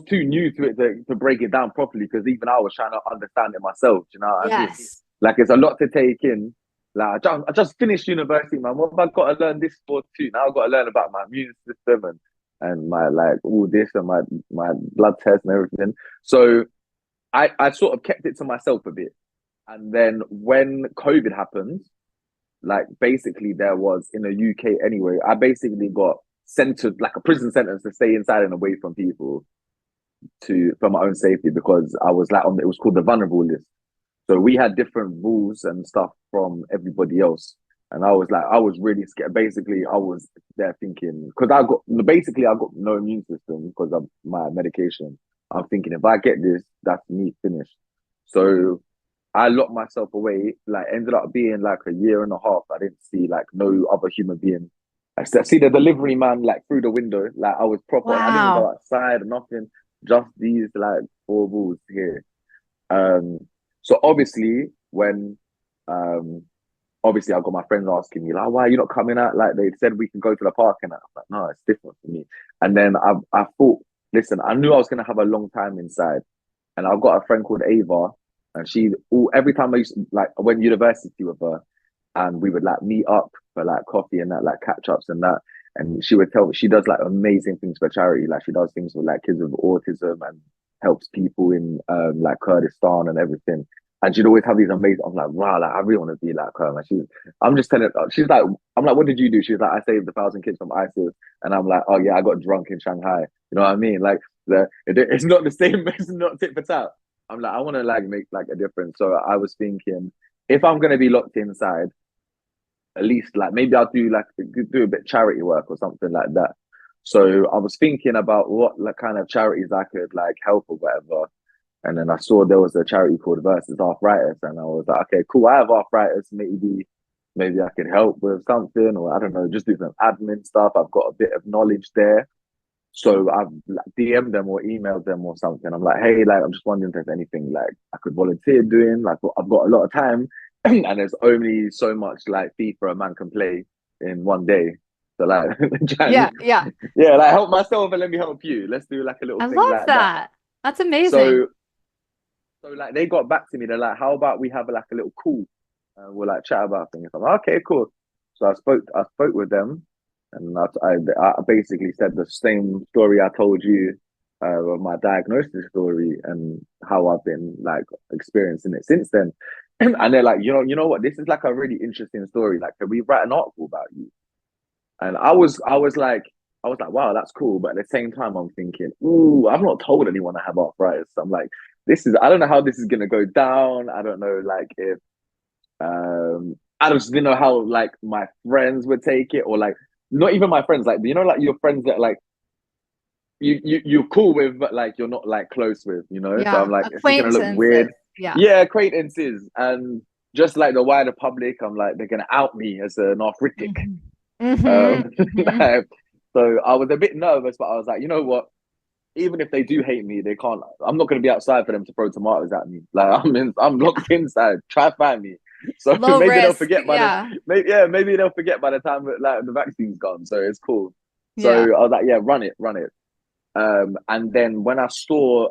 too new to it to break it down properly because even I was trying to understand it myself. You know what I mean? yes. Like it's a lot to take in. Like I just finished university, man. What have I got to learn this for too? Now I've got to learn about my immune system and my like all this and my blood test and everything. So I sort of kept it to myself a bit. And then when COVID happened, like basically there was in the UK anyway, I basically got sent to like a prison sentence to stay inside and away from people for my own safety because I was like on it was called the vulnerable list. So we had different rules and stuff from everybody else. And I was really scared. Basically, I was there thinking, because I got no immune system because of my medication. I'm thinking, if I get this, that's me finished. So I locked myself away, like ended up being like a year and a half. I didn't see like no other human being. See the delivery man like through the window. Like I was proper, I didn't even go Wow. outside or nothing. Just these like four walls here. Um, so obviously when um obviously I got my friends asking me like, why are you not coming out? Like they said we can go to the park and I'm like, no, it's different for me. And then I thought, listen, I knew I was gonna have a long time inside. And I've got a friend called Ava, and every time I used to, like I went to university with her, and we would like meet up for like coffee and that, like catch ups and that. And she would tell me she does like amazing things for charity. Like she does things with like kids with autism and helps people in like Kurdistan and everything. And she'd always have these amazing. I'm like, wow, like I really want to be like her. And I'm just telling her, she's like, I'm like, what did you do? She's like, I saved 1,000 kids from ISIS. And I'm like, oh yeah, I got drunk in Shanghai. You know what I mean? Like it's not the same. It's not tit for tat. I'm like, I want to like make like a difference. So I was thinking, if I'm gonna be locked inside, at least like maybe I'll do a bit of charity work or something like that. So I was thinking about what like kind of charities I could like help or whatever. And then I saw there was a charity called Versus Arthritis, and I was like, okay, cool. I have arthritis. Maybe I could help with something, or I don't know, just do some admin stuff. I've got a bit of knowledge there. So I've like, DM'd them or emailed them or something. I'm like, hey, like, I'm just wondering if there's anything like I could volunteer doing. Like, I've got a lot of time, and there's only so much like FIFA a man can play in one day. So like, Yeah, yeah. yeah, like help myself and let me help you. Let's do like a little I thing love like that. that. That's amazing. So, so like they got back to me. They're like, how about we have like a little call? We'll like chat about things. I'm like, okay, cool. So I spoke with them, and I basically said the same story I told you, of my diagnosis story and how I've been like experiencing it since then. And they're like, you know what? This is like a really interesting story. Like, can we write an article about you? And I was like, wow, that's cool. But at the same time, I'm thinking, ooh, I've not told anyone I have arthritis. I'm like, I don't know how this is gonna go down. I don't know, like if I just didn't know how like my friends would take it, or like not even my friends, like like your friends that like you're cool with, but like you're not like close with, you know. So I'm Yeah. like, is it gonna look weird? Acquaintances. Yeah. Yeah, acquaintances, and just like the wider public, I'm like they're gonna out me as an arthritic. Hmm. Hmm. Um, Hmm. like, so I was a bit nervous, but I was like, you know what? Even if they do hate me, they can't. I'm not going to be outside for them to throw tomatoes at me. Like I'm locked inside. Try to find me. So Low maybe they'll risk. forget Yeah. maybe they'll forget by the time that like the vaccine's gone. So it's cool. So Yeah. I was like, yeah, run it, run it. And then when I saw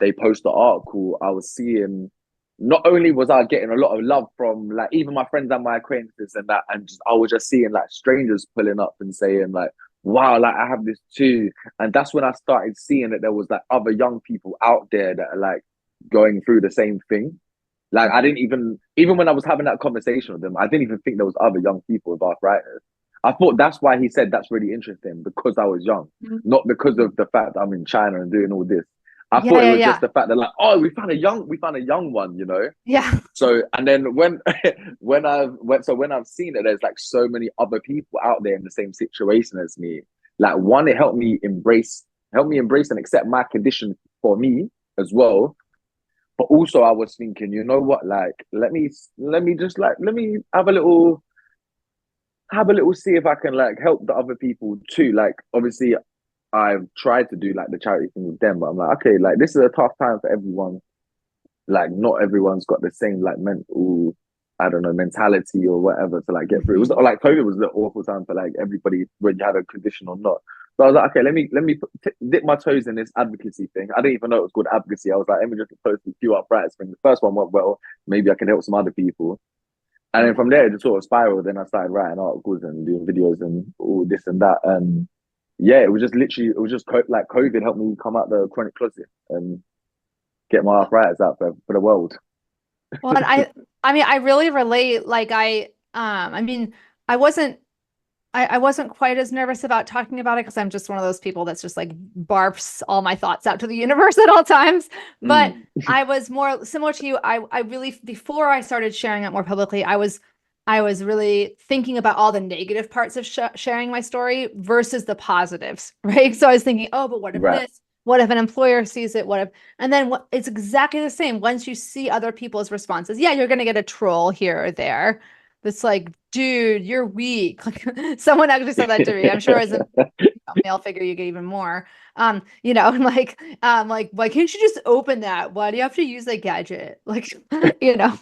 they post the article, I was seeing not only was I getting a lot of love from like even my friends and my acquaintances and that, and I was just seeing like strangers pulling up and saying like, wow, like I have this too. And that's when I started seeing that there was like other young people out there that are like going through the same thing. Like I didn't even when I was having that conversation with them, I didn't even think there was other young people with arthritis. I thought that's why he said that's really interesting because I was young, Mhm. not because of the fact that I'm in China and doing all this. I Yeah. thought it Yeah. was just Yeah. the fact that like, oh, we found a young one, you know. Yeah. So and then when when I've seen that there's like so many other people out there in the same situation as me, like one, it helped me embrace and accept my condition for me as well. But also I was thinking, you know what, like let me have a little see if I can like help the other people too. Like obviously I've tried to do like the charity thing with them, but I'm like, okay, like this is a tough time for everyone. Like not everyone's got the same like mental, I don't know, mentality or whatever to like get through. It was Hmm. like COVID was an awful time for like everybody, whether you had a condition or not. So I was like, okay, let me dip my toes in this advocacy thing. I didn't even know it was called advocacy. I was like, let me just post a few arthritis thing. The first one went well. Maybe I can help some other people. And then from there, it just sort of spiraled. Then I started writing articles and doing videos and all this and that. And yeah, like COVID helped me come out the chronic closet and get my arthritis out for the world. Well, and I mean, I really relate. Like I mean, I wasn't, I wasn't quite as nervous about talking about it because I'm just one of those people that's just like barfs all my thoughts out to the universe at all times. But Mm, I was more similar to you. I really, before I started sharing it more publicly, I was really thinking about all the negative parts of sharing my story versus the positives, right? So I was thinking, oh, but what if right. this? What if an employer sees it? What if, and then it's exactly the same. Once you see other people's responses, yeah, you're going to get a troll here or there. That's like, dude, you're weak. Like someone actually said that to me. I'm sure it was male figure, you get even more. Like, why can't you just open that? Why do you have to use a gadget? Like, you know.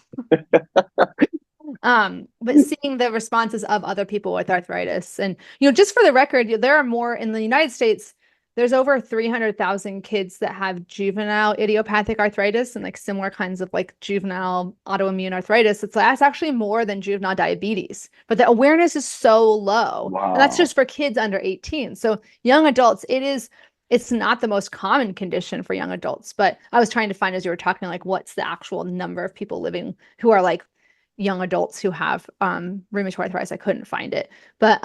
But seeing the responses of other people with arthritis, and just for the record, there are more in the United States. There's over 300,000 kids that have juvenile idiopathic arthritis and like similar kinds of like juvenile autoimmune arthritis. That's actually more than juvenile diabetes, but the awareness is so low. And that's Wow. just for kids under 18. So young adults, it's not the most common condition for young adults, but I was trying to find, as you were talking, like what's the actual number of people living who are like young adults who have rheumatoid arthritis. I couldn't find it, but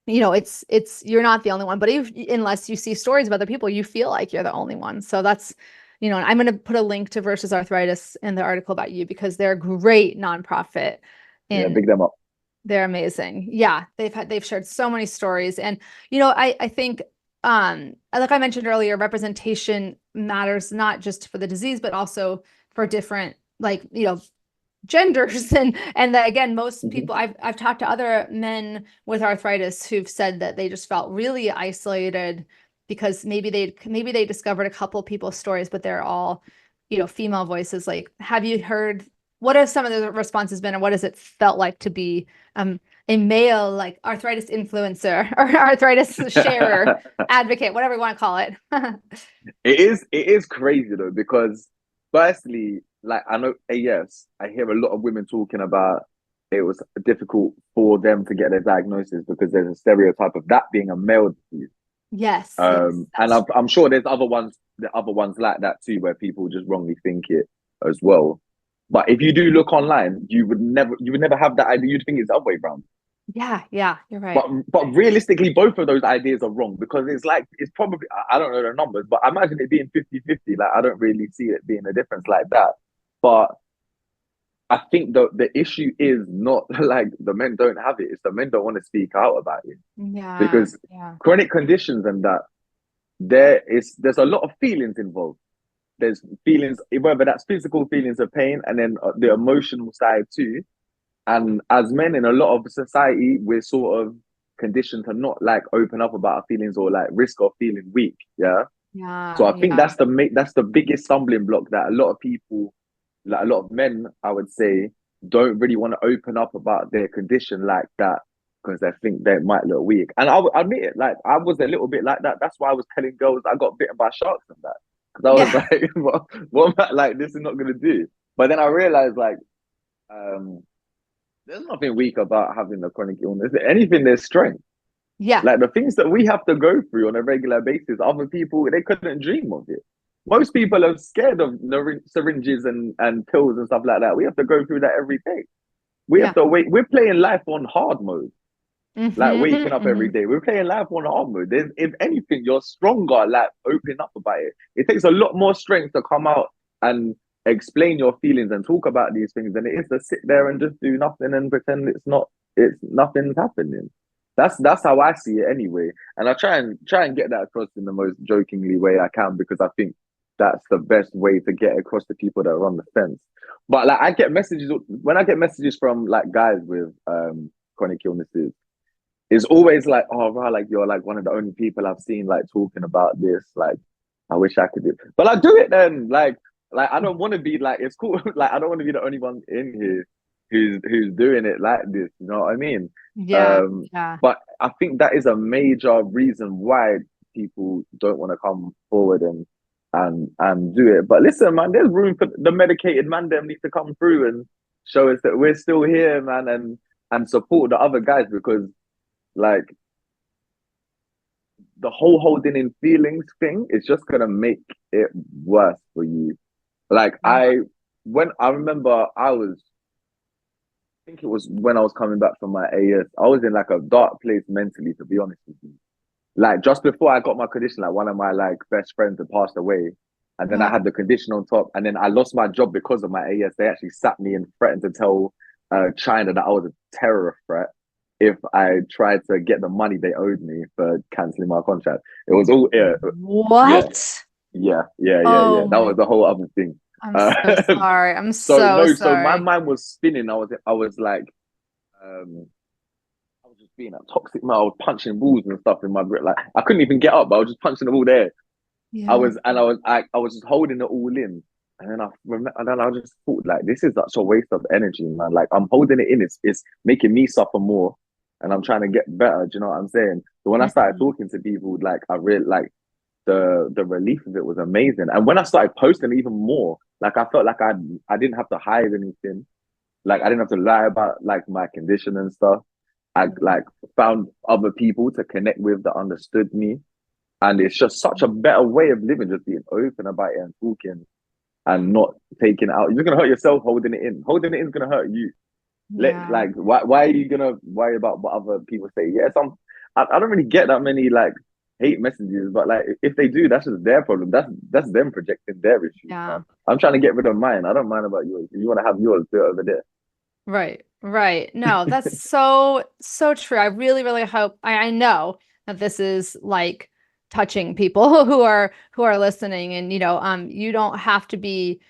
it's you're not the only one, but unless you see stories of other people, you feel like you're the only one. So that's, and I'm going to put a link to Versus Arthritis in the article about you, because they're a great nonprofit Yeah, and big them up. they're amazing. Yeah, they've shared so many stories. And I think like I mentioned earlier, representation matters not just for the disease, but also for different, like, genders. And that, again, most Mhm. people, I've talked to other men with arthritis who've said that they just felt really isolated because maybe they discovered a couple of people's stories, but they're all female voices. Like, have you heard, what have some of the responses been, and what has it felt like to be a male like arthritis influencer or arthritis sharer, advocate, whatever you want to call it? It is crazy though, because firstly, like I know AS, I hear a lot of women talking about it was difficult for them to get their diagnosis because there's a stereotype of that being a male disease. Yes, And that's I'm sure there's other ones like that too, where people just wrongly think it as well. But if you do look online, you would never have that idea. You'd think it's the other way around. yeah, you're But right. but realistically, both of those ideas are wrong, because it's probably, I don't know the numbers, but I imagine it being 50-50. Like I don't really see it being a difference like that. But I think the issue is not like the men don't have it; it's the men don't want to speak out about it, Yeah, because yeah, chronic conditions and that there's a lot of feelings involved. There's feelings, whether that's physical feelings of pain, and then the emotional side too. And as men in a lot of society, we're sort of conditioned to not like open up about our feelings, or like risk of feeling weak. Yeah. So yeah, I think yeah, that's the biggest stumbling block, that a lot of people, like a lot of men, I would say, don't really want to open up about their condition like that, because they think they might look weak. And I would admit it, like I was a little bit like that. That's why I was telling girls I got bitten by sharks and that, because I was yeah, like, what am I, like, this is not gonna do. But then I realized, like, um, there's nothing weak about having a chronic illness. If anything, there's strength. yeah, Like the things that we have to go through on a regular basis, other people, they couldn't dream of it. Most people are scared of syringes and pills and stuff like that. We have to go through that every day. We have yeah. to wait. We're playing life on hard mode, like waking up every Hmm. day. We're playing life on hard mode. If anything, you're stronger, like open up about it. It takes a lot more strength to come out and explain your feelings and talk about these things than it is to sit there and just do nothing and pretend it's nothing's happening. That's how I see it anyway. And I try and get that across in the most jokingly way I can, because I think that's the best way to get across to people that are on the fence. But like I get messages from like guys with chronic illnesses, it's always like, oh, right, like you're like one of the only people I've seen like talking about this. Like, I wish I could do, but I do it then. Like I don't want to be like, it's cool. Like I don't want to be the only one in here who's doing it like this. You know what I mean? Yeah, Um, yeah, but I think that is a major reason why people don't want to come forward and do it. But listen, man, there's room for the medicated man. Them need to come through and show us that we're still here, man, and support the other guys, because like the whole holding in feelings thing is just gonna make it worse for you. Like yeah. when I remember I think it was when I was coming back from my AS, I was in like a dark place mentally, to be honest with you. Like just before I got my condition, like one of my like best friends had passed away. And then I Uh, had the condition on top, and then I lost my job because of my AS. They actually sat me and threatened to tell China that I was a terror threat if I tried to get the money they owed me for canceling my contract. It was all, yeah, what? yeah. Oh That my, was the whole other thing. I'm so Uh, sorry. I'm so so no, so my sorry. mind was spinning. I was like, um, I was just being a toxic man. I was punching walls and stuff in my grip. Like I couldn't even get up, but I was just punching the wall there. Yeah. I was just holding it all in. And then I just thought like this is such a waste of energy, man. Like I'm holding it in, it's making me suffer more, and I'm trying to get better. Do you know what I'm saying? So when I started Mhm. talking to people, like I really like the relief of it was amazing. And when I started posting even more, like I felt like I didn't have to hide anything. Like I didn't have to lie about like my condition and stuff. I like found other people to connect with that understood me. And it's just such a better way of living, just being open about it and talking and not taking it out. You're gonna hurt yourself holding it in. Holding it in is gonna hurt you. Yeah. Why are you gonna worry about what other people say? Yeah, I don't really get that many like hate messages, but like if they do, that's just their problem. That's them projecting their issues, Yeah. man. I'm trying to get rid of mine. I don't mind about yours. If you want to have yours, do it over there. Right, right. No, that's so, so true. I really, really hope I know that this is like touching people who are listening. And you don't have to be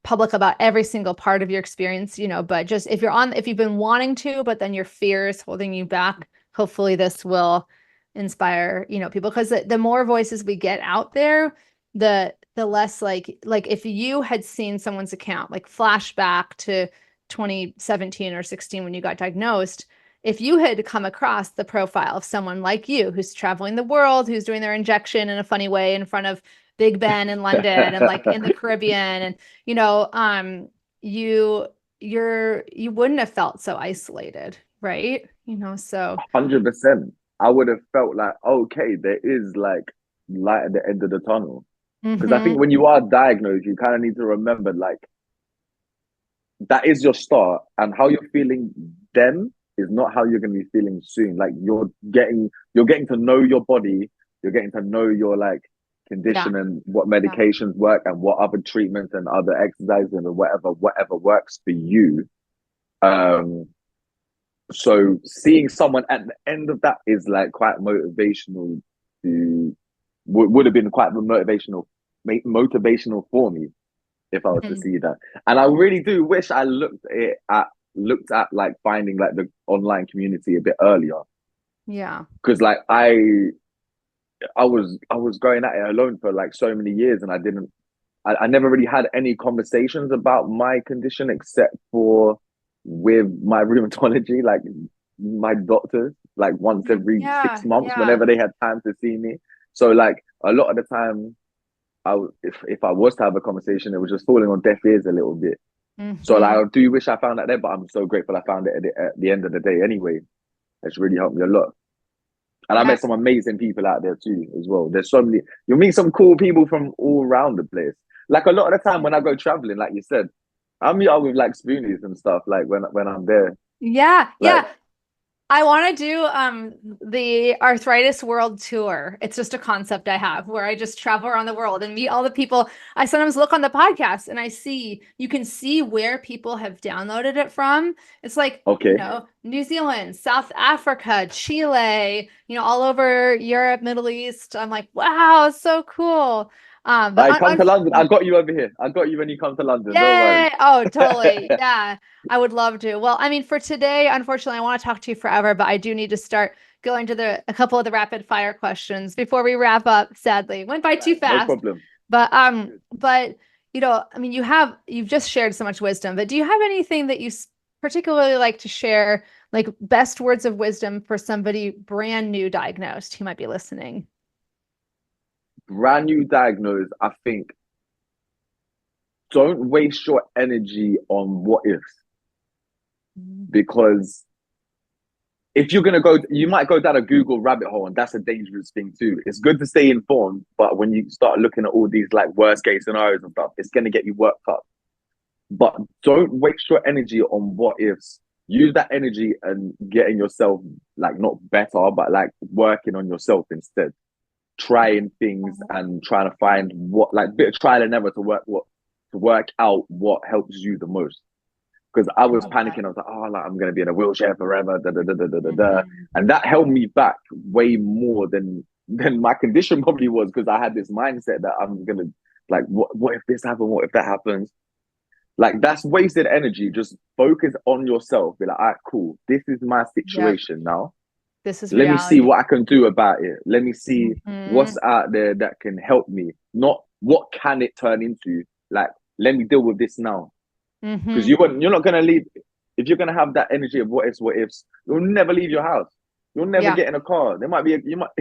public about every single part of your experience, but just if you've been wanting to, but then your fear is holding you back, hopefully this will inspire, people. Because the more voices we get out there, the less like if you had seen someone's account, like flashback to 2017 or 16 when you got diagnosed, if you had come across the profile of someone like you who's traveling the world, who's doing their injection in a funny way in front of Big Ben in London and like in the Caribbean, and you know, you you wouldn't have felt so isolated, right? So 100%. I would have felt like, okay, there is like light at the end of the tunnel. Because I think hmm when you are diagnosed, you kind of need to remember like that is your start, and how you're feeling then is not how you're going to be feeling soon. Like you're getting to know your body, you're getting to know your like yeah, condition and what yeah. medications work and what other treatments and other exercises and whatever works for you. Um, so seeing someone at the end of that is like quite motivational to would have been quite motivational for me if I was to Mhm. see that. And I really do wish I looked at like finding like the online community a bit earlier. Yeah. Because like I was going at it alone for like so many years, and I never really had any conversations about my condition except for with my rheumatology, like my doctors, like once every six Yeah, months yeah. whenever they had time to see me. So like a lot of the time if I was to have a conversation, it was just falling on deaf ears a little bit. So like hmm I do wish I found that there, but I'm so grateful I found it at the end of the day anyway. It's really helped me a lot. And I Yeah. met some amazing people out there too as well. There's so many you'll meet some cool people from all around the place. Like a lot of the time when I go traveling, like you said, I meet up with like spoonies and stuff, like when I'm there. Yeah, Like, yeah. I want to do the Arthritis World Tour. It's just a concept I have where I just travel around the world and meet all the people. I sometimes look on the podcast and I see you can see where people have downloaded it from. It's like, okay. New Zealand, South Africa, Chile, all over Europe, Middle East. I'm like, wow, it's so cool. But I come to London. I got you over here. I got you when you come to London. Don't worry. Yay! Oh, totally. Yeah, I would love to. Well, I mean, for today, unfortunately, I want to talk to you forever, but I do need to start going to a couple of the rapid fire questions before we wrap up. Sadly, went by too Right, no fast. problem. But Good. I mean, you've just shared so much wisdom, but do you have anything that particularly like to share, like best words of wisdom for somebody brand new diagnosed who might be listening? Brand new diagnosed, I think don't waste your energy on what ifs, because if you're gonna go, you might go down a Google rabbit hole, and that's a dangerous thing too. It's good to stay informed, but when you start looking at all these like worst case scenarios and stuff, it's gonna get you worked up. But don't waste your energy on what ifs. Use that energy and getting yourself like not better, but like working on yourself instead. Trying things and trying to find what like bit of trial and error to work out what helps you the most. Because I was Love that. panicking, I was like, oh, like I'm gonna be in a wheelchair forever, da da da da da da da, Mhm. and that held me back way more than my condition probably was, because I had this mindset that I'm gonna like, what if this happens? What if that happens? Like that's wasted energy. Just focus on yourself. Be like, all right, cool. This is my Yep. situation now. This is Let me see reality. what I can do about it. Let me see Hmm. what's out there that can help me. Not what can it turn into. Like, let me deal with this now. Because Hmm. you're not gonna leave if you're gonna have that energy of what ifs, you'll never leave your house. You'll never Yeah. get in a car. There might be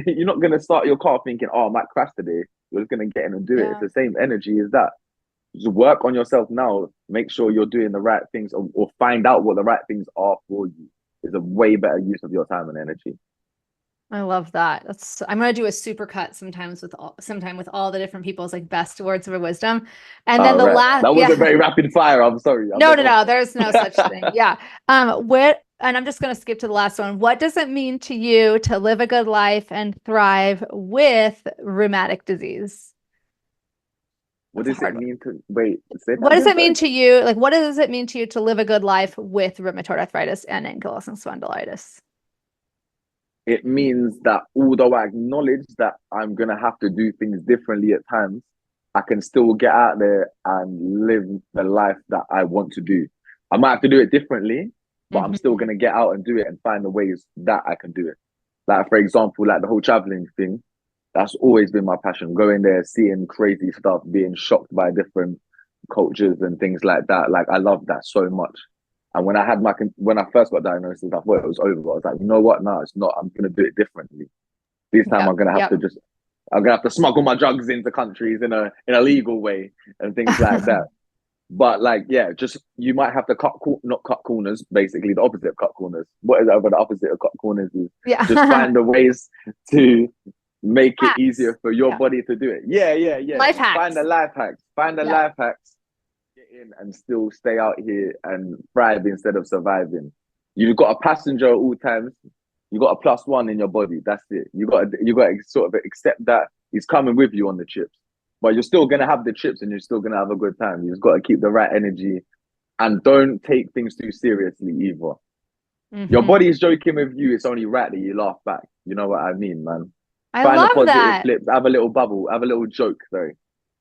you're not gonna start your car thinking, oh, I might crash today. You're just gonna get in and do it. It's Yeah. the same energy as that. Just work on yourself now. Make sure you're doing the right things, or find out what the right things are for you. Is a way better use of your time and energy. I love that. I'm gonna do a super cut sometime with all the different people's like best words of wisdom. And then All the right, last, that wasn't yeah. very rapid fire. I'm sorry. I No, went no, off. no, there's no such thing. Yeah. What, and I'm just gonna skip to the last one. What does it mean to you to live a good life and thrive with rheumatic disease? What That's a does it hard one. mean to wait? Say that What does again. it Sorry. mean to you? Like, what does it mean to you to live a good life with rheumatoid arthritis and ankylosing spondylitis? It means that although I acknowledge that I'm gonna have to do things differently at times, I can still get out there and live the life that I want to do. I might have to do it differently, but I'm still Hmm. gonna get out and do it and find the ways that I can do it. Like, for example, like the whole traveling thing, that's always been my passion. Going there, seeing crazy stuff, being shocked by different cultures and things like that. Like, I love that so much. And when I first got diagnosed, I thought it was over. I was like, you know what? No, it's not. I'm gonna do it differently. This time Yep. Yep. I'm gonna have to smuggle my drugs into countries in a legal way and things like that. But like, yeah, just you might have to not cut corners, basically the opposite of cut corners. What is over the opposite of cut corners is just Yeah. find the ways to make it Hacks. easier for your Yeah. body to do it. Yeah, yeah, yeah. Life Find the hacks. life hacks. Find the Yeah. life hacks. Get in and still stay out here and thrive instead of surviving. You've got a passenger at all times. You got a plus one in your body. That's it. You got to sort of accept that he's coming with you on the trips, but you're still gonna have the trips and you're still gonna have a good time. You've got to keep the right energy and don't take things too seriously either. Your Hmm. body is joking with you. It's only right that you laugh back. You know what I mean, man? I Find the love positive that. flips. Have a little bubble. Have a little joke. Sorry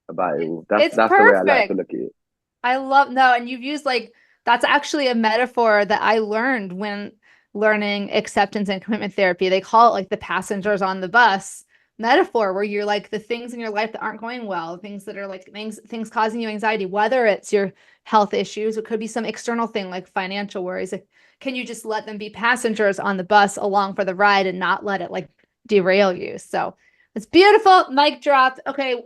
about it all. That's It's that's the way I like to perfect. look at it. I love no, and you've used like that's actually a metaphor that I learned when learning acceptance and commitment therapy. They call it like the passengers on the bus metaphor, where you're like the things in your life that aren't going well, things that are like things causing you anxiety, whether it's your health issues, it could be some external thing like financial worries. Like, can you just let them be passengers on the bus along for the ride and not let it like derail you? So it's beautiful. Mic dropped. Okay,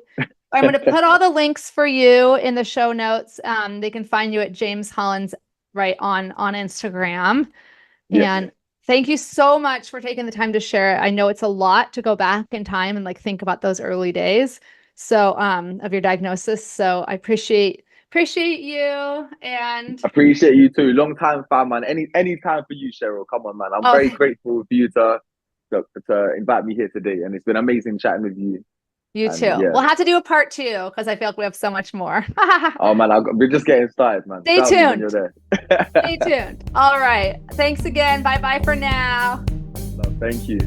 I'm going to put all the links for you in the show notes. They can find you at James Hollens right on Instagram. Yes. And thank you so much for taking the time to share it. I know it's a lot to go back in time and like think about those early days of your diagnosis. So I appreciate you and Appreciate you too. Long time fam, man. Any time for you, Cheryl. Come on, man. I'm oh very grateful for you to invite me here today, and it's been amazing chatting with you. you And too. yeah, We'll have to do a part two because I feel like we have so much more. oh man, we're just getting started, man. Stay Shout me when you're tuned. there. Stay tuned. All right. Thanks again. Bye bye for now. No, thank you.